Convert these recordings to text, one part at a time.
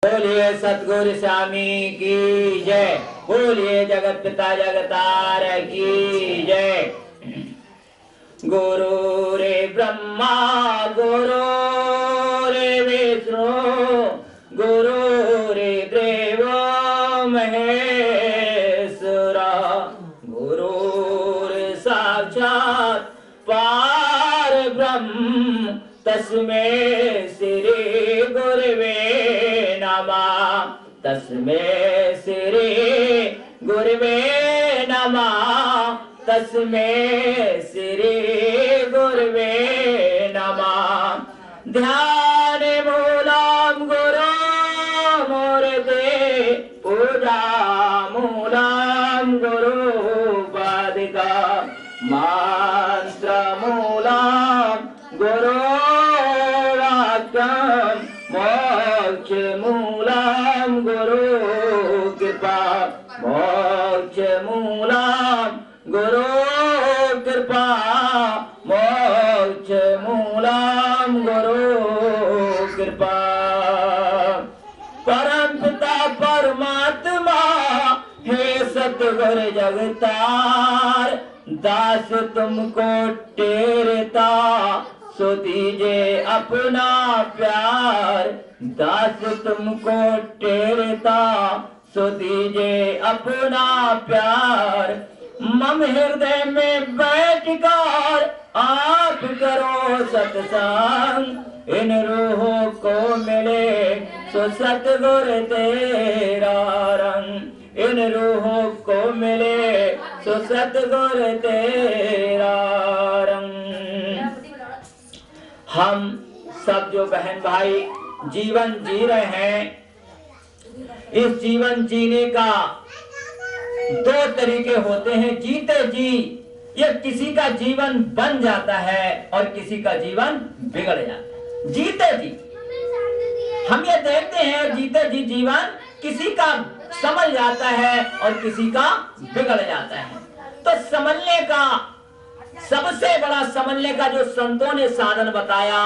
बोलिए सतगुरु स्वामी की जय। बोलिए जगत पिता जगतार की जय। गुरु रे ब्रह्मा गुरु रे विष्णु गुरु रे देव महेश्वरा गुरु रे साक्षात पार ब्रह्म तस्मै श्री गुरवे नमः। तस्मै श्री गुरवे नमः। तस्मै श्री गुरवे नमः। ध्यान मूलम गुरु मूर्ते पूजा मूलम गुरु पादिका मंत्र मूलम गुरु वाक्यम मोक्ष मूलम गुरु कृपा मोक्ष मूलम गुरु कृपा मोक्ष मूलम गुरु कृपा। परम पिता परमात्मा हे सतगुरु जगतार दास तुमको टेरता सो दीजे अपना प्यार। दास तुमको टेरता सो दीजे अपना प्यार। मम हृदय में बैठकर आप करो सत्संग। इन रूहों को मिले सो सतगुरु तेरा रंग। इन रूहों को मिले सो सतगुरु तेरा रंग। हम सब जो बहन भाई जीवन जी रहे हैं, इस जीवन जीने का दो तरीके होते हैं। जीते जी ये किसी का जीवन बन जाता है और किसी का जीवन बिगड़ जाता है। जीते जी हम ये देखते हैं, जीते जी जीवन किसी का संभल जाता है और किसी का बिगड़ जाता है। तो संभलने का सबसे बड़ा संभलने का जो संतों ने साधन बताया,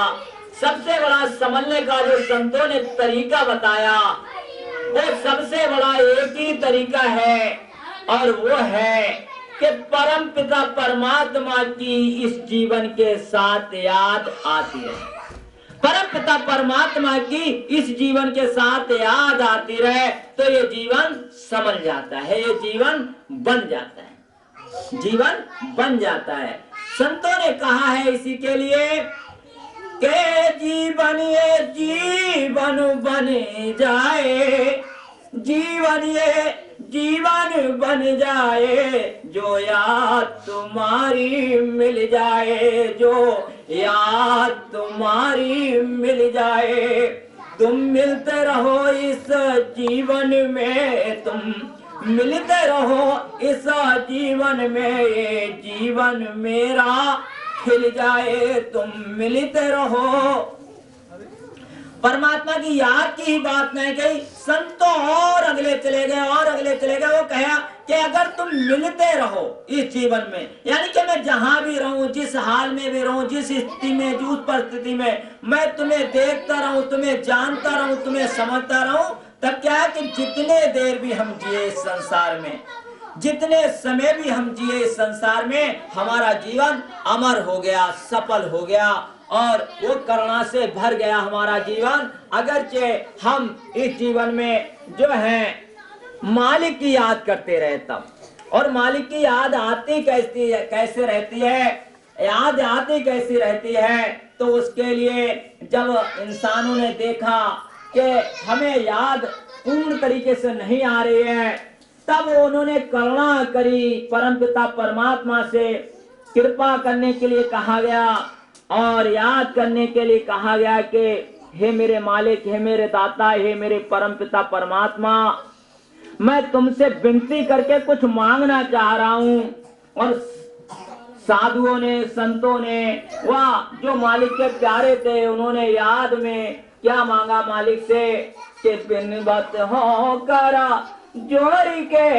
सबसे बड़ा संभलने का जो संतों ने तरीका बताया, वो सबसे बड़ा एक ही तरीका है और वो है कि परम पिता परमात्मा की इस जीवन के साथ याद आती है। परम पिता परमात्मा की इस जीवन के साथ याद आती रहे तो ये जीवन संभल जाता है, ये जीवन बन जाता है, जीवन बन जाता है। संतों ने कहा है इसी के लिए के जीवन ये जीवन बन जाए। जीवन ये जीवन बन जाए जो याद तुम्हारी मिल जाए। जो याद तुम्हारी मिल जाए। तुम मिलते रहो इस जीवन में, तुम मिलते रहो इस जीवन में। ये जीवन मेरा खिल जाए। तुम मिलते रहो। परमात्मा की याद की ही बात नहीं कही। संतों और अगले चले गए और अगले चले गए। वो कहा कि अगर तुम मिलते रहो इस जीवन में, यानी कि मैं जहां भी रहूं, जिस हाल में भी रहूं, जिस स्थिति में, जिस परिस्थिति में, मैं तुम्हें देखता रहूं, तुम्हें जानता रहूं, तुम्हें समझता रहूं, तब क्या है कि जितने देर भी हम जिए इस संसार में, जितने समय भी हम जिए इस संसार में, हमारा जीवन अमर हो गया, सफल हो गया और वो करुणा से भर गया हमारा जीवन। अगरचे हम इस जीवन में जो है मालिक की याद करते रहे तब, और मालिक की याद आती कैसे रहती है, याद आती कैसी रहती है, तो उसके लिए जब इंसानों ने देखा कि हमें याद पूर्ण तरीके से नहीं आ रही है, तब उन्होंने करुणा करी। परमपिता परमात्मा से कृपा करने के लिए कहा गया और याद करने के लिए कहा गया कि हे मेरे मालिक, हे मेरे दाता, हे मेरे परमपिता परमात्मा, मैं तुमसे विनती करके कुछ मांगना चाह रहा हूं। और साधुओं ने, संतों ने, वह जो मालिक के प्यारे थे, उन्होंने याद में क्या मांगा मालिक से कि बिनबत हो करा जोड़ी के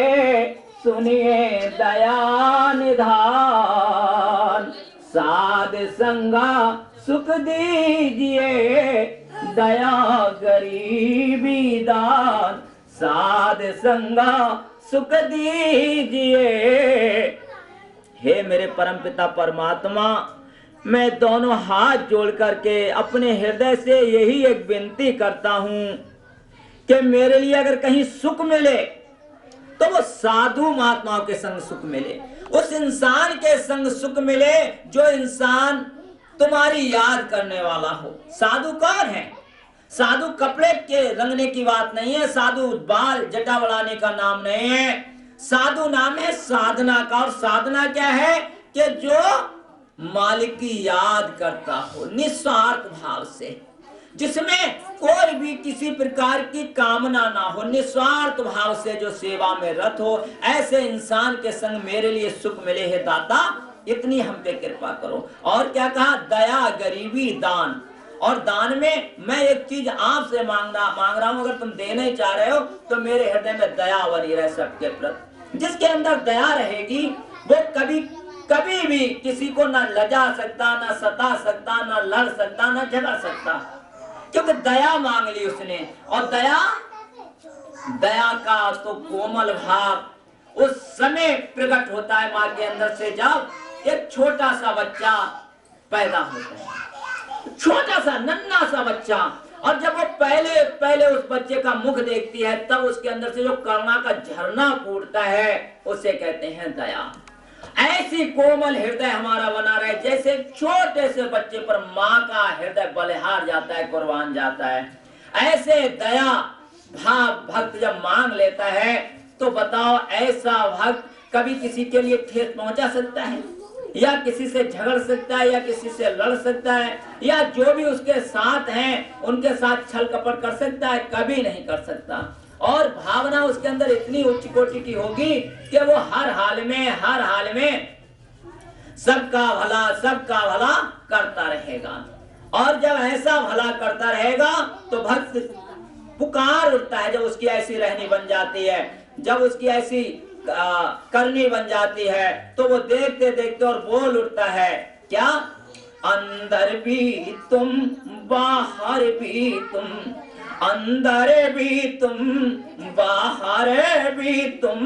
सुनिए दया निधान। साध संगा सुख दीजिए दया गरीबी दान, साध संगा सुख दीजिए। हे मेरे परमपिता परमात्मा, मैं दोनों हाथ जोड़ करके अपने हृदय से यही एक विनती करता हूं कि मेरे लिए अगर कहीं सुख मिले तो वो साधु महात्माओं के संग सुख मिले, उस इंसान के संग सुख मिले जो इंसान तुम्हारी याद करने वाला हो। साधु कौन है? साधु कपड़े के रंगने की बात नहीं है, साधु बाल जटा बढ़ाने का नाम नहीं है। साधु नाम है साधना का, और साधना क्या है कि जो मालिक की याद करता हो निस्वार्थ भाव से, जिसमें कोई भी किसी प्रकार की कामना ना हो, निस्वार्थ भाव से जो सेवा में रत हो, ऐसे इंसान के संग मेरे लिए सुख मिले है दाता, इतनी हम पे कृपा करो। और क्या कहा? दया गरीबी दान। और दान में मैं एक चीज आपसे मांग रहा हूं, अगर तुम देना ही चाह रहे हो तो मेरे हृदय में दया बनी रहे सबके प्रति। जिसके अंदर दया रहेगी वो कभी भी किसी को ना लजा सकता, ना सता सकता, ना लड़ सकता, ना झगड़ सकता, क्योंकि दया मांग ली उसने। और दया का तो कोमल भाव उस समय प्रकट होता है माँ के अंदर से, जब एक छोटा सा बच्चा पैदा होता है, छोटा सा नन्हा सा बच्चा, और जब वो पहले उस बच्चे का मुख देखती है तब उसके अंदर से जो करुणा का झरना फूटता है उसे कहते हैं दया। ऐसी कोमल हृदय हमारा बना रहे, जैसे छोटे से बच्चे पर माँ का हृदय बलिहार जाता है, कुर्बान जाता है। ऐसे दया भाव भक्त जब मांग लेता है तो बताओ, ऐसा भक्त कभी किसी के लिए ठेस पहुंचा सकता है, या किसी से झगड़ सकता है, या किसी से लड़ सकता है, या जो भी उसके साथ हैं उनके साथ छल कपट कर सकता है? कभी नहीं कर सकता। और भावना उसके अंदर इतनी उच्च कोटि की होगी कि वो हर हाल में सबका भला करता रहेगा। और जब ऐसा भला करता रहेगा तो भक्त पुकार उठता है, जब उसकी ऐसी रहनी बन जाती है, जब उसकी ऐसी करनी बन जाती है, तो वो देखते देखते और बोल उठता है, क्या? अंदर भी तुम बाहर भी तुम, अंदर भी तुम बाहर भी तुम,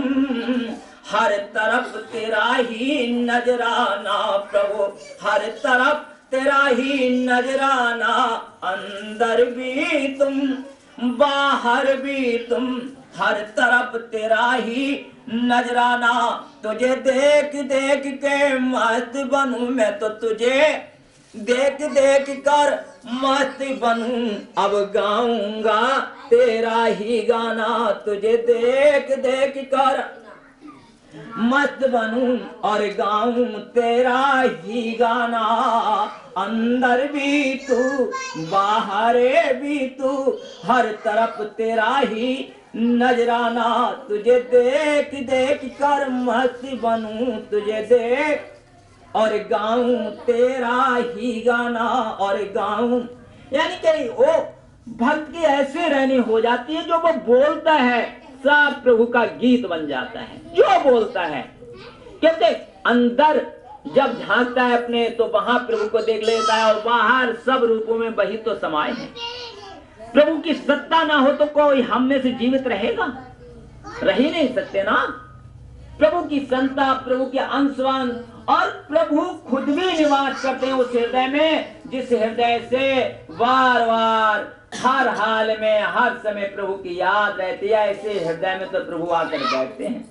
हर तरफ तेरा ही नजराना प्रभु, हर तरफ तेरा ही नजराना, अंदर भी तुम बाहर भी तुम, हर तरफ तेरा ही नजराना। तुझे देख देख के मस्त बनूं मैं, तो तुझे देख देख कर मस्त बनूं, अब गाऊंगा तेरा ही गाना। तुझे देख देख कर मस्त बनूं और गाऊं तेरा ही गाना, अंदर भी तू बाहर भी तू, हर तरफ तेरा ही नजराना। तुझे देख देख कर मस्त बनूं, तुझे देख और गाऊं तेरा ही गाना, और गाऊं, यानी कि वो भक्त की ऐसे रहनी हो जाती है, जो वो बोलता है सब प्रभु का गीत बन जाता है। जो बोलता है, कहते अंदर जब झांकता है अपने तो वहां प्रभु को देख लेता है, और बाहर सब रूपों में वही तो समाये है। प्रभु की सत्ता ना हो तो कोई हम में से जीवित रहेगा? रह ही नहीं सकते ना। प्रभु की संता, प्रभु के अंशवान, और प्रभु खुद भी निवास करते हैं उस हृदय में, जिस हृदय से बार बार हर हाल में हर समय प्रभु की याद रहती है। ऐसे हृदय में तो प्रभु आकर बैठते हैं।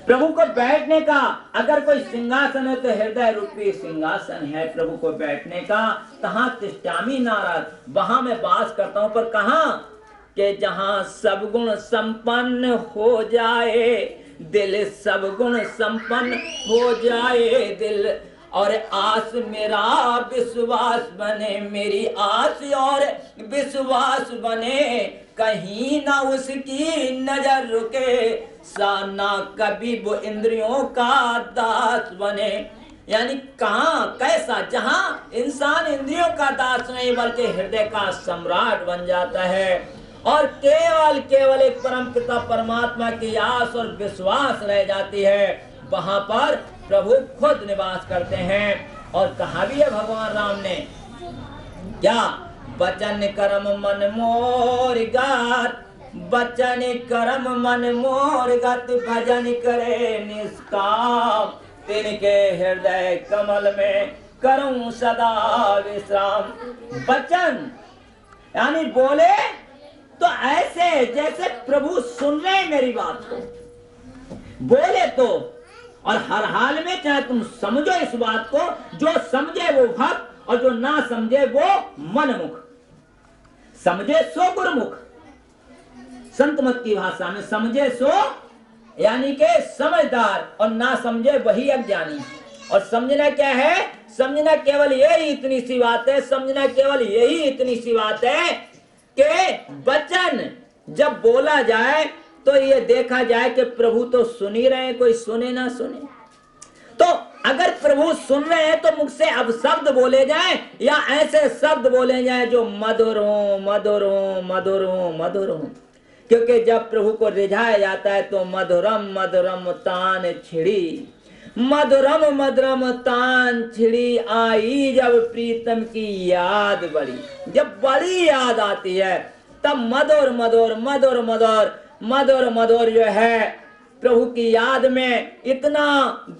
प्रभु को बैठने का अगर कोई सिंहासन है तो हृदय रूपी सिंहासन है प्रभु को बैठने का। तहाँ तिष्ठामि नारद, वहां मैं वास करता हूं। पर कहाँ? कि जहां सब गुण संपन्न हो जाए दिल, सब गुण संपन्न हो जाए दिल, और आस मेरा विश्वास बने, मेरी आस और विश्वास बने, कहीं ना उसकी नजर रुके, साना कभी वो इंद्रियों का दास बने। यानी कहाँ, कैसा? जहाँ इंसान इंद्रियों का दास नहीं बल्कि हृदय का सम्राट बन जाता है, और केवल एक परम पिता परमात्मा की आस और विश्वास रह जाती है, वहां पर प्रभु खुद निवास करते हैं। और कहा भी है भगवान राम ने, क्या? बचन कर्म मन मोर गत, बचन कर्म मन मोर गत, भजन करे निष्काम, तिनके हृदय कमल में करूं सदा विश्राम। वचन यानी बोले तो ऐसे जैसे प्रभु सुन रहे हैं मेरी बात को, बोले तो, और हर हाल में चाहे तुम समझो इस बात को, जो समझे वो भक्त और जो ना समझे वो मनमुख। समझे सो गुरुमुख, संत मत की भाषा में समझे सो यानी के समझदार, और ना समझे वही अज्ञानी। और समझना क्या है? समझना केवल यही इतनी सी बात है, समझना केवल यही इतनी सी बात है कि वचन जब बोला जाए तो ये देखा जाए कि प्रभु तो सुन ही रहे हैं, कोई सुने ना सुने। तो अगर प्रभु सुन रहे हैं तो मुख से अब शब्द बोले जाए या ऐसे शब्द बोले जाए जो मधुर हो, मधुर हो, मधुर हो, मधुर हो। क्योंकि जब प्रभु को रिझाया जाता है तो मधुरम मधुरम तान छिड़ी, मधुरम मधुरम तान छिड़ी, आई जब प्रीतम की याद बड़ी। जब बड़ी याद आती है तब मधुर मधुर मधुर मधुर मधुर मधुर जो है प्रभु की याद में इतना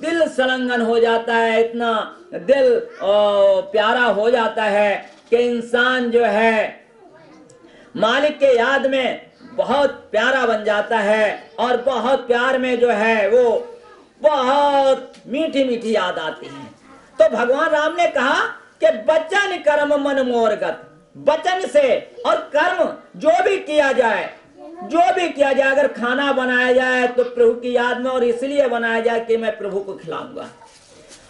दिल संलग्न हो जाता है, इतना दिल प्यारा हो जाता है कि इंसान जो है मालिक के याद में बहुत प्यारा बन जाता है। और बहुत प्यार में जो है वो बहुत मीठी मीठी याद आती है। तो भगवान राम ने कहा कि वचन कर्म मन मोरगत, वचन से और कर्म जो भी किया जाए, जो भी किया जाए, अगर खाना बनाया जाए तो प्रभु की याद में और इसलिए बनाया जाए कि मैं प्रभु को खिलाऊंगा,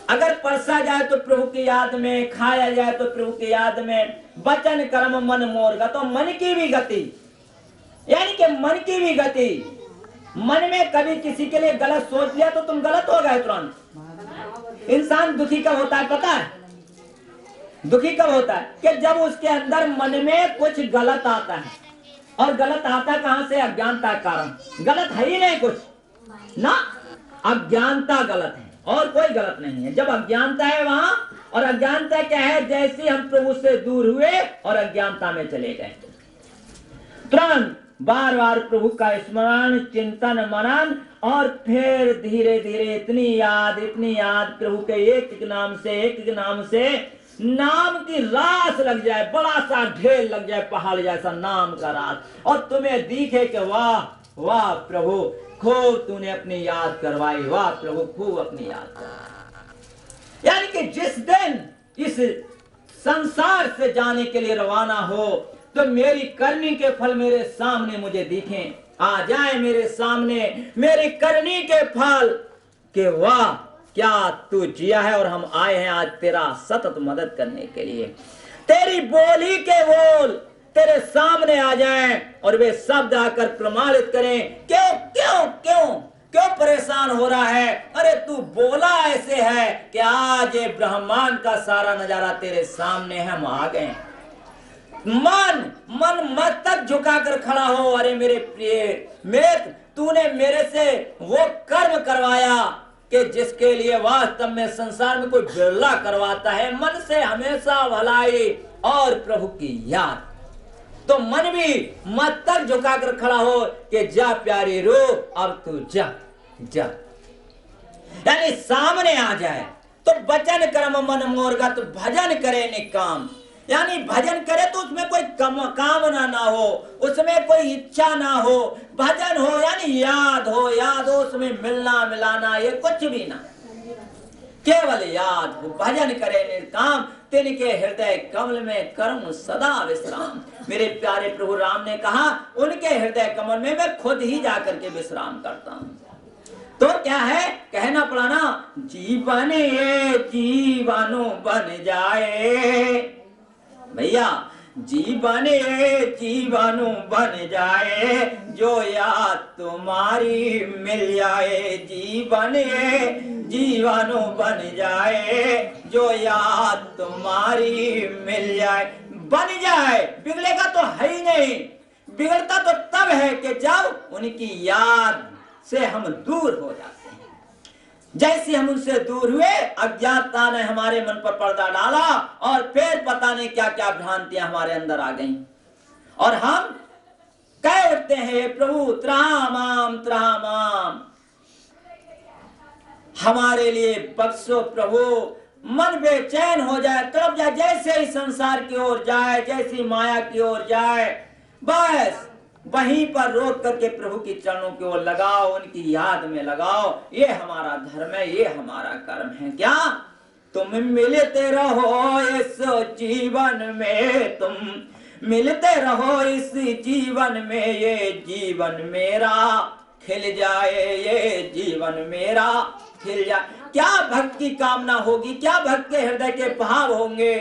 अगर परसा जाए तो प्रभु की याद में, खाया जाए तो प्रभु की याद में। वचन कर्म मन मोरगत, तो मन की भी गति, यानी कि मन की भी गति। मन में कभी किसी के लिए गलत सोच लिया तो तुम गलत हो गए तुरंत। इंसान दुखी कब होता है पता है? दुखी कब होता है? कि जब उसके अंदर मन में कुछ गलत आता है। और गलत आता कहां से? अज्ञानता के कारण। गलत है ही नहीं कुछ ना, अज्ञानता गलत है और कोई गलत नहीं है। जब अज्ञानता है वहां, और अज्ञानता क्या है? जैसे हम प्रभु से दूर हुए और अज्ञानता में चले गए, तुरंत बार बार प्रभु का स्मरण, चिंतन, मनन, और फिर धीरे धीरे इतनी याद प्रभु के एक नाम से, एक नाम से नाम की रास लग जाए, बड़ा सा ढेर लग जाए, पहाड़ जैसा नाम का रास, और तुम्हें दिखे कि वाह वाह प्रभु खूब तूने अपनी याद करवाई, वाह प्रभु खूब अपनी याद करवाई। यानी कि जिस दिन इस संसार से जाने के लिए रवाना हो तो मेरी करनी के फल मेरे सामने मुझे दिखें, आ जाए मेरे सामने मेरी करनी के फल के वाह क्या तू जिया है और हम आए हैं आज तेरा सतत मदद करने के लिए। तेरी बोली के बोल तेरे सामने आ जाएं और वे शब्द आकर प्रमाणित करें, क्यों क्यों क्यों क्यों परेशान हो रहा है? अरे तू बोला ऐसे है कि आज ये ब्रह्मांड का सारा नजारा तेरे सामने है, हम आ गए। मन मस्तक झुकाकर खड़ा हो, अरे मेरे प्रिय तूने मेरे से वो कर्म करवाया कि जिसके लिए वास्तव में संसार में कोई बिरला करवाता है। मन से हमेशा भलाई और प्रभु की याद। तो मन भी मस्तक झुकाकर खड़ा हो कि जा प्यारी रो, अब तू जा जा, यानी सामने आ जाए। तो वचन कर्म मन मोरगत, भजन करे निकाम, यानी भजन करे तो उसमें कोई कामना ना हो, उसमें कोई इच्छा ना हो। भजन हो यानी याद हो, याद हो, उसमें मिलना मिलाना ये कुछ भी ना, केवल याद हो। भजन करे निर्काम, तिनके हृदय कमल में करूं सदा विश्राम। मेरे प्यारे प्रभु राम ने कहा उनके हृदय कमल में मैं खुद ही जाकर के विश्राम करता हूं। तो क्या है? कहना पड़ा ना, जीवन ये जीवानो बन जाए भैया, जीवन ये जीवानो बन जाए, जो याद तुम्हारी मिल जाए। जीवन ये जीवानो बन जाए, जो याद तुम्हारी मिल जाए। बन जाए, बिगड़ेगा तो है ही नहीं। बिगड़ता तो तब है कि जब उनकी याद से हम दूर हो जाते हैं। जैसे हम उनसे दूर हुए, अज्ञानता ने हमारे मन पर पर्दा डाला और फिर पता नहीं क्या क्या भ्रांतियां हमारे अंदर आ गईं और हम कह उठते हैं, प्रभु त्रामाम त्रामाम, हमारे लिए बख्शो प्रभु। मन बेचैन हो जाए, तड़प जाए, जैसे ही संसार की ओर जाए, जैसी माया की ओर जाए, बस वहीं पर रोक करके प्रभु की चरणों की ओर लगाओ, उनकी याद में लगाओ। ये हमारा धर्म है, ये हमारा कर्म है। क्या तुम मिलते रहो इस जीवन में, तुम मिलते रहो इस जीवन में, ये जीवन मेरा खिल जाए, ये जीवन मेरा खिल जाए। क्या भक्त की कामना होगी, क्या भक्त के हृदय के भाव होंगे,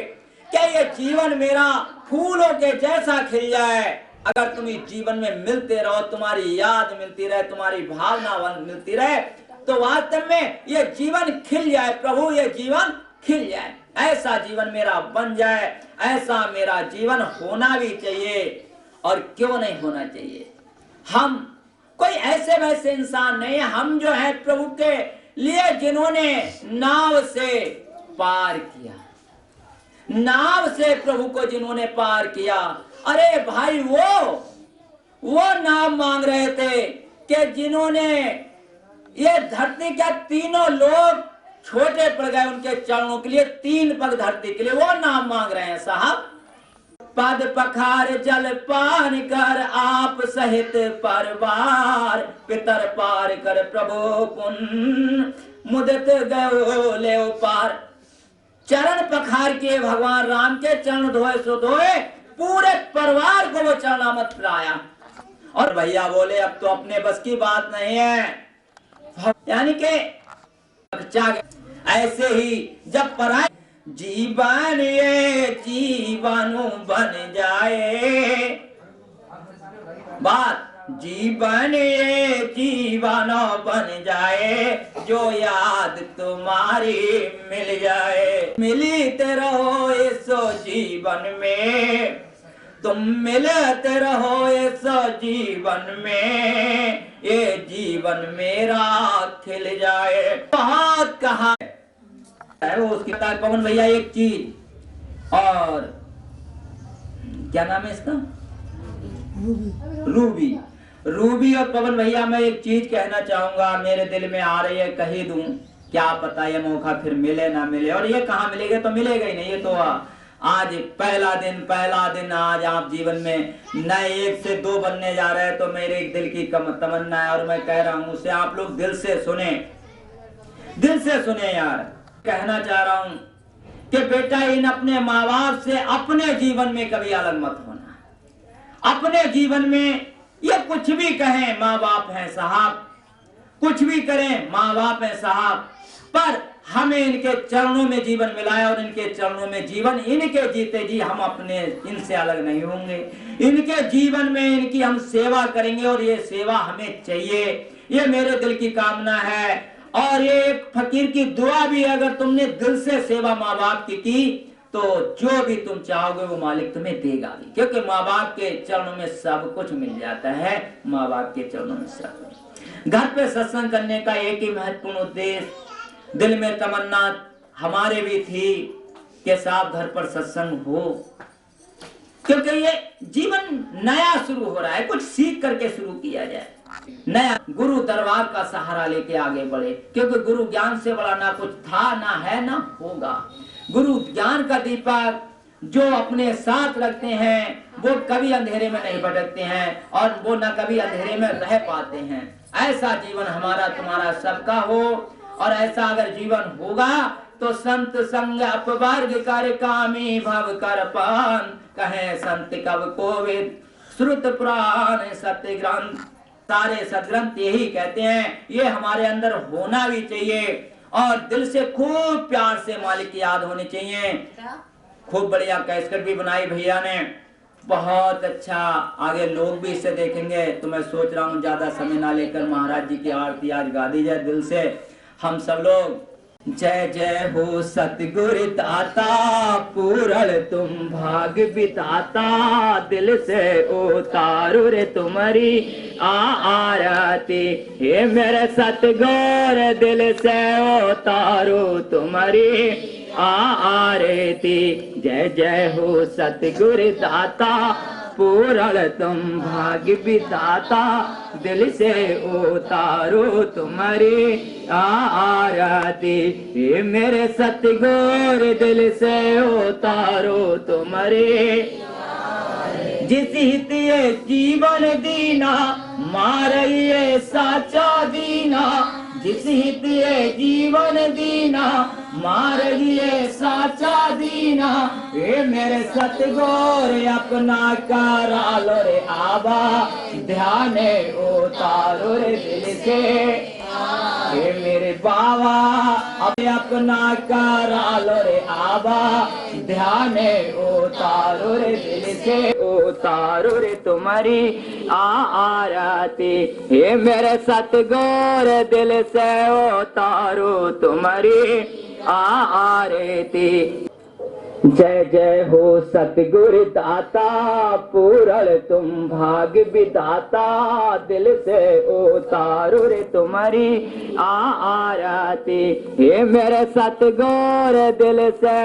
क्या ये जीवन मेरा फूलों के जैसा खिल जाए। अगर तुम इस जीवन में मिलते रहो, तुम्हारी याद मिलती रहे, तुम्हारी भावना मिलती रहे, तो वास्तव में ये जीवन खिल जाए। प्रभु ये जीवन खिल जाए, ऐसा जीवन मेरा बन जाए, ऐसा मेरा जीवन होना भी चाहिए। और क्यों नहीं होना चाहिए? हम कोई ऐसे वैसे इंसान नहीं है, हम जो है प्रभु के लिए जिन्होंने नाव से पार किया, नाव से प्रभु को जिन्होंने पार किया। अरे भाई वो नाव मांग रहे थे कि जिन्होंने ये धरती का तीनों लोग छोटे पड़ गए उनके चरणों के लिए, 3 पग धरती के लिए, वो नाम मांग रहे हैं साहब। पद पखार जल पान कर आप सहित परवार, पितर पार कर प्रभु पुन मुदित गयो ले पार। चरण पखार के भगवान राम के चरण धोए सो धोए, पूरे परिवार को वो चरणामृत पिलाया। और भैया बोले अब तो अपने बस की बात नहीं है, यानी कि ऐसे ही जब पराए जीवन ये जीवाणु बन जाए, बात जीवन ये जीवाणु बन जाए, जो याद तुम्हारी मिल जाए। मिलते रहो इस जीवन में, तुम मिलते रहो इस जीवन में, ये जीवन मेरा खिल जाए। बहुत कहा है वो उसकी पवन भैया एक चीज, और क्या नाम है इसका, रूबी। रूबी और पवन भैया मैं एक चीज कहना चाहूंगा, मेरे दिल में आ रही है, कही दूं, क्या पता ये मौका फिर मिले ना मिले। और ये कहाँ मिलेगा, तो मिलेगा ही नहीं। ये तो आज पहला दिन आज आप जीवन में नए 1 से 2 बनने जा रहे हैं। तो मेरे एक दिल की तमन्ना है और मैं कह रहा हूं उसे आप लोग दिल से सुने, दिल से सुने यार। कहना चाह रहा हूं कि बेटा इन अपने माँ बाप से अपने जीवन में कभी अलग मत होना। अपने जीवन में ये कुछ भी कहें माँ बाप हैं साहब, कुछ भी करें माँ बाप हैं साहब, पर हमें इनके चरणों में जीवन मिलाया और इनके चरणों में जीवन इनके जीते जी हम अपने इनसे अलग नहीं होंगे। इनके जीवन में इनकी हम सेवा करेंगे और ये सेवा हमें चाहिए, ये मेरे दिल की कामना है। और ये एक फकीर की दुआ भी है, अगर तुमने दिल से सेवा माँ बाप की तो जो भी तुम चाहोगे वो मालिक तुम्हें देगा भी, क्योंकि माँ बाप के चरणों में सब कुछ मिल जाता है। माँ बाप के चरणों में सब कुछ। घर पे सत्संग करने का एक ही महत्वपूर्ण उद्देश्य, दिल में तमन्ना हमारे भी थी कि साहब घर पर सत्संग हो, क्योंकि ये जीवन नया शुरू हो रहा है, कुछ सीख करके शुरू किया जाए, नया गुरु दरबार का सहारा लेके आगे बढ़े। क्योंकि गुरु ज्ञान से बड़ा ना कुछ था, ना है, ना होगा। गुरु ज्ञान का दीपक जो अपने साथ रखते हैं वो कभी अंधेरे में नहीं भटकते हैं और वो न कभी अंधेरे में रह पाते हैं। ऐसा जीवन हमारा तुम्हारा सबका हो, और ऐसा अगर जीवन होगा तो संत संग अपवर्ग कर कामी भव कर पान, कहे संत कब कोविद श्रुत पुराण सत्य ग्रंथ। सारे सदग्रंथ यही कहते हैं, ये हमारे अंदर होना भी चाहिए और दिल से खूब प्यार से मालिक की याद होनी चाहिए। खूब बढ़िया कैसेट भी बनाई भैया ने, बहुत अच्छा। आगे लोग भी इसे देखेंगे, तो मैं सोच रहा हूँ ज्यादा समय ना लेकर महाराज जी की आरती आज गा दी जाए दिल से। हम सब लोग जय जय हो सतगुरु दाता, पूरण तुम भाग बिताता, दिल से उतारो रे तुम्हारी आरती। हे मेरे सतगुरु दिल से उतारो तुम्हारी आरती। जय जय हो सतगुरु दाता, पूरण तुम भाग्य बिताता, दिल से उतारो तुम्हारी आरती। ये मेरे सतगुरु दिल से उतारो तुम्हारी। जिस हित ये जीवन दीना, मारिए साचा दीना। जिस हित ये जीवन दीना, मारिए साचा दीना। ये मेरे सतगुरु अपना करा लो रे आबा, ध्यान उतारो रे दिल से। ये मेरे बाबा अपना करा लो रे आबा, ध्यान उतारो रे दिल से, उतारो रे तुम्हारी आरती। ये मेरे सतगुरु दिल से उतारो तुम्हारी आरती। जय जय हो सतगुरु दाता, पूरण तुम भाग बिदाता, दिल से उतारो रे तुम्हारी आरती। ये मेरे सतगुरु दिल से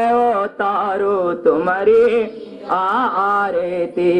उतारो तुम्हारी आरती।